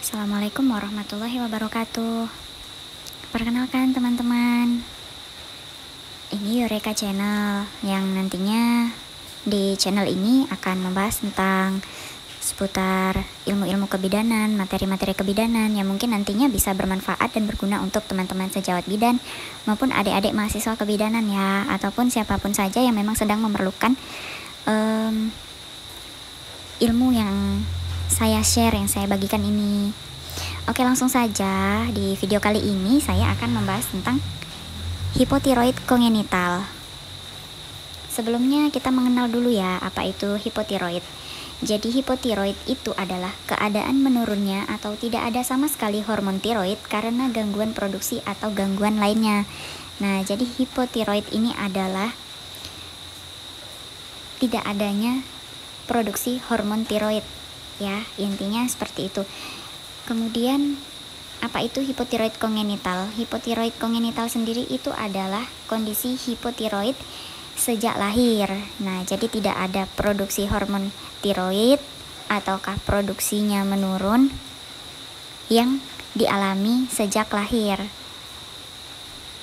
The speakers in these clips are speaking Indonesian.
Assalamualaikum warahmatullahi wabarakatuh. Perkenalkan teman-teman, ini Eureka Channel yang nantinya di channel ini akan membahas tentang seputar ilmu-ilmu kebidanan, materi-materi kebidanan yang mungkin nantinya bisa bermanfaat dan berguna untuk teman-teman sejawat bidan maupun adik-adik mahasiswa kebidanan ya, ataupun siapapun saja yang memang sedang memerlukan ilmu yang saya share, yang saya bagikan ini. Oke, langsung saja. Di video kali ini saya akan membahas tentang hipotiroid kongenital. Sebelumnya kita mengenal dulu ya apa itu hipotiroid. Jadi hipotiroid itu adalah keadaan menurunnya atau tidak ada sama sekali hormon tiroid karena gangguan produksi atau gangguan lainnya. Nah, jadi hipotiroid ini adalah tidak adanya produksi hormon tiroid ya, intinya seperti itu. Kemudian apa itu hipotiroid kongenital? Hipotiroid kongenital sendiri itu adalah kondisi hipotiroid sejak lahir. Nah, jadi tidak ada produksi hormon tiroid ataukah produksinya menurun yang dialami sejak lahir.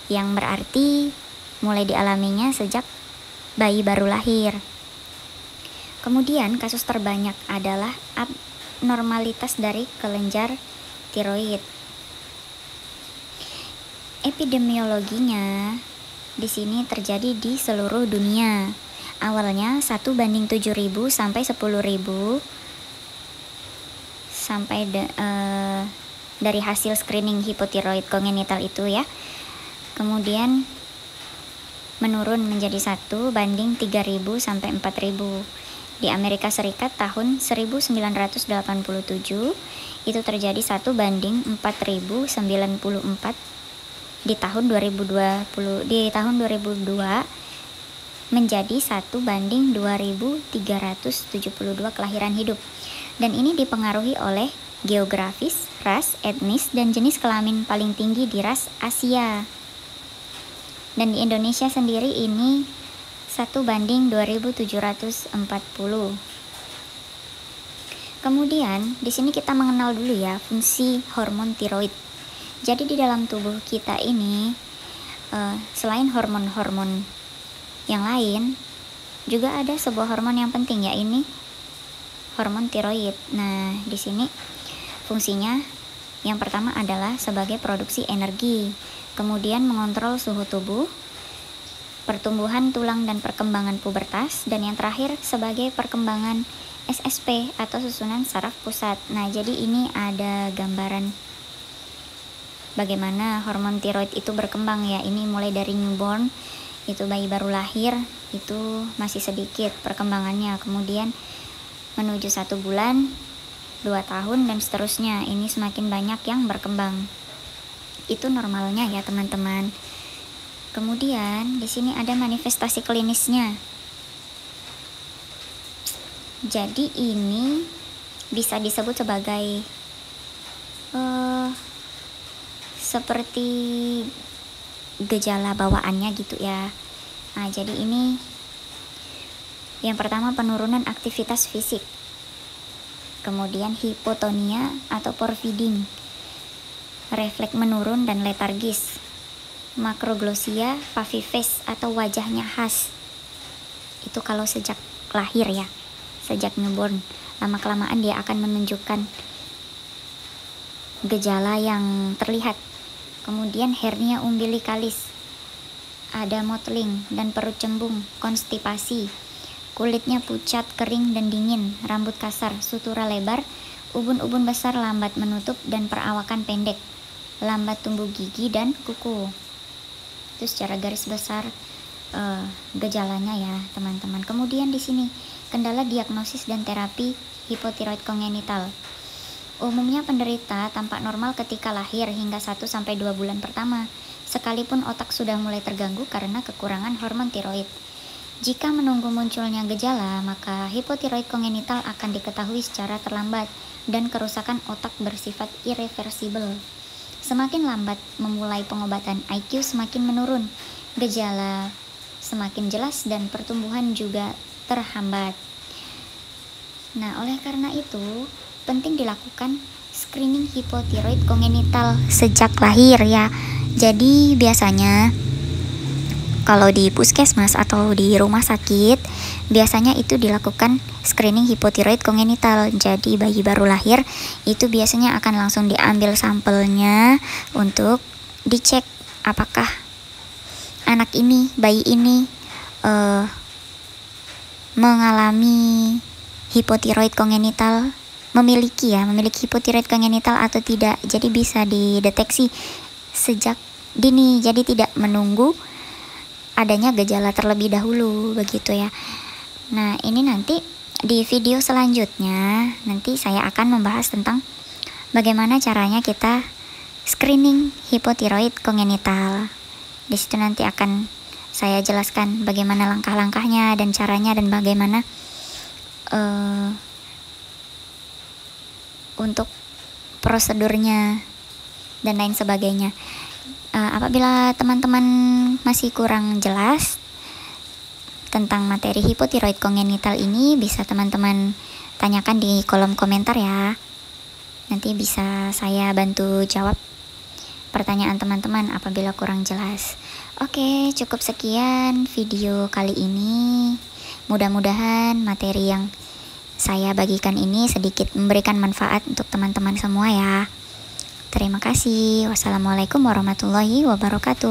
Yang berarti mulai dialaminya sejak bayi baru lahir. Kemudian kasus terbanyak adalah abnormalitas dari kelenjar tiroid. Epidemiologinya di sini terjadi di seluruh dunia. Awalnya 1:7.000 sampai 10.000 sampai dari hasil screening hipotiroid kongenital itu ya. Kemudian menurun menjadi 1:3.000 sampai 4.000. Di Amerika Serikat tahun 1987 itu terjadi 1:4.094. Di tahun 2002 menjadi 1:2.372 kelahiran hidup. Dan ini dipengaruhi oleh geografis, ras, etnis, dan jenis kelamin paling tinggi di ras Asia. Dan di Indonesia sendiri ini 1:2.740. Kemudian di sini kita mengenal dulu ya fungsi hormon tiroid. Jadi di dalam tubuh kita ini selain hormon-hormon yang lain juga ada sebuah hormon yang penting, ya ini hormon tiroid. Nah, di sini fungsinya yang pertama adalah sebagai produksi energi, kemudian mengontrol suhu tubuh, pertumbuhan tulang dan perkembangan pubertas, dan yang terakhir sebagai perkembangan SSP atau susunan saraf pusat. Nah, jadi ini ada gambaran bagaimana hormon tiroid itu berkembang ya. Ini mulai dari newborn, itu bayi baru lahir, itu masih sedikit perkembangannya. Kemudian menuju 1 bulan, 2 tahun, dan seterusnya. Ini semakin banyak yang berkembang. Itu normalnya ya teman-teman. Kemudian di sini ada manifestasi klinisnya. Jadi ini bisa disebut sebagai seperti gejala bawaannya gitu ya. Nah, jadi ini yang pertama penurunan aktivitas fisik. Kemudian hipotonia atau porfiding, refleks menurun dan letargis. Makroglosia paviface atau wajahnya khas. Itu kalau sejak lahir ya, sejak newborn. Lama-kelamaan dia akan menunjukkan gejala yang terlihat. Kemudian hernia umbilikalis, ada mottling dan perut cembung, konstipasi, kulitnya pucat, kering dan dingin, rambut kasar, sutura lebar, ubun-ubun besar lambat menutup dan perawakan pendek, lambat tumbuh gigi dan kuku. Itu secara garis besar gejalanya ya teman-teman. Kemudian di sini kendala diagnosis dan terapi hipotiroid kongenital. Umumnya penderita tampak normal ketika lahir hingga 1-2 bulan pertama, sekalipun otak sudah mulai terganggu karena kekurangan hormon tiroid. Jika menunggu munculnya gejala, maka hipotiroid kongenital akan diketahui secara terlambat dan kerusakan otak bersifat irreversibel. Semakin lambat memulai pengobatan, IQ semakin menurun, gejala semakin jelas dan pertumbuhan juga terhambat. Nah, oleh karena itu penting dilakukan screening hipotiroid kongenital sejak lahir ya. Jadi biasanya kalau di puskesmas atau di rumah sakit, biasanya itu dilakukan screening hipotiroid kongenital. Jadi bayi baru lahir itu biasanya akan langsung diambil sampelnya untuk dicek apakah anak ini, bayi ini mengalami hipotiroid kongenital, memiliki hipotiroid kongenital atau tidak. Jadi bisa dideteksi sejak dini, jadi tidak menunggu adanya gejala terlebih dahulu, begitu ya. Nah, ini nanti di video selanjutnya nanti saya akan membahas tentang bagaimana caranya kita screening hipotiroid kongenital. Di situ nanti akan saya jelaskan bagaimana langkah-langkahnya dan caranya dan bagaimana untuk prosedurnya dan lain sebagainya. Apabila teman-teman masih kurang jelas tentang materi hipotiroid kongenital ini, bisa teman-teman tanyakan di kolom komentar ya. Nanti bisa saya bantu jawab pertanyaan teman-teman apabila kurang jelas. Oke, cukup sekian video kali ini. Mudah-mudahan materi yang saya bagikan ini sedikit memberikan manfaat untuk teman-teman semua ya. Terima kasih. Wassalamualaikum warahmatullahi wabarakatuh.